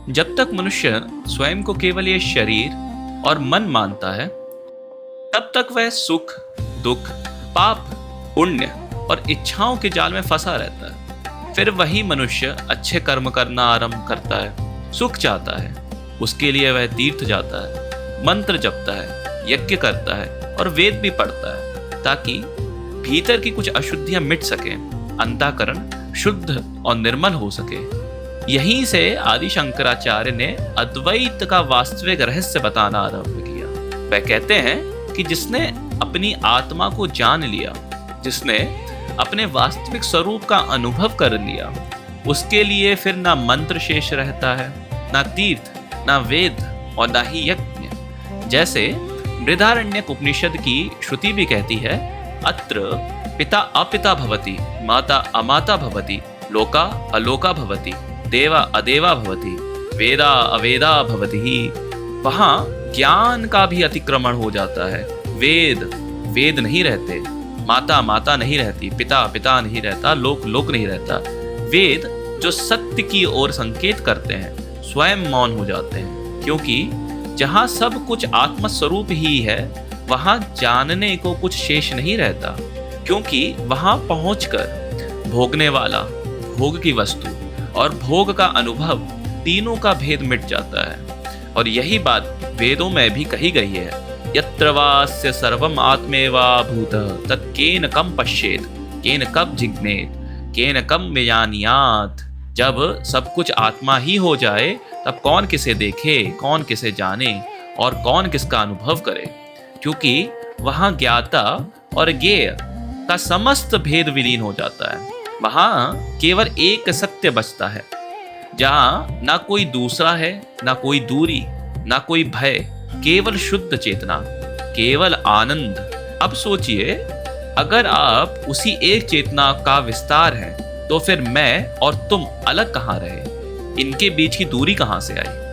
जब तक मनुष्य स्वयं को केवल ये शरीर और मन मानता है, तब तक वह सुख, दुख, पाप, पुण्य और इच्छाओं के जाल में फंसा रहता है। फिर वही मनुष्य अच्छे कर्म करना आरंभ करता है, सुख चाहता है, उसके लिए वह तीर्थ जाता है, मंत्र जपता है, यज्ञ करता है और वेद भी पढ़ता है, ताकि भीतर की कुछ अशुद्धियां मिट सके, अंतःकरण शुद्ध और निर्मल हो सके। यहीं से आदि शंकराचार्य ने अद्वैत का वास्तविक रहस्य बताना आरंभ किया। वह कहते हैं कि जिसने अपनी आत्मा को जान लिया, जिसने अपने वास्तविक स्वरूप का अनुभव कर लिया, उसके लिए फिर ना मंत्र शेष रहता है, ना तीर्थ, ना वेद और ना ही यज्ञ। जैसे बृहदारण्यक उपनिषद की श्रुति भी कहती है, अत्र पिता अपिता भवति, माता अमाता भवति, लोका अलोका भवति, देवा अदेवा भवति, वेदा अवेदा भवति। वहां ज्ञान का भी अतिक्रमण हो जाता है। वेद वेद नहीं रहते, माता माता नहीं रहती, पिता पिता नहीं रहता, लोक लोक नहीं रहता। वेद जो सत्य की ओर संकेत करते हैं, स्वयं मौन हो जाते हैं, क्योंकि जहां सब कुछ आत्मस्वरूप ही है, वहां जानने को कुछ शेष नहीं रहता। क्योंकि वहां पहुंचकर भोगने वाला, भोग की वस्तु और भोग का अनुभव, तीनों का भेद मिट जाता है। और यही बात वेदों में भी कही गई है, यत्र वास्य सर्वम आत्मेवा भूत तत्केन कम पश्येत, केन कब जिज्ञेत, केन कम विजानीयात। जब सब कुछ आत्मा ही हो जाए, तब कौन किसे देखे, कौन किसे जाने और कौन किसका अनुभव करे। क्योंकि वहां ज्ञाता और ज्ञेय का समस्त भेद विलीन हो जाता है। वहां केवल एक सत्य बचता है, जहां ना कोई दूसरा है, ना कोई दूरी, ना कोई भय, केवल शुद्ध चेतना, केवल आनंद। अब सोचिए, अगर आप उसी एक चेतना का विस्तार हैं, तो फिर मैं और तुम अलग कहाँ रहे? इनके बीच की दूरी कहाँ से आई?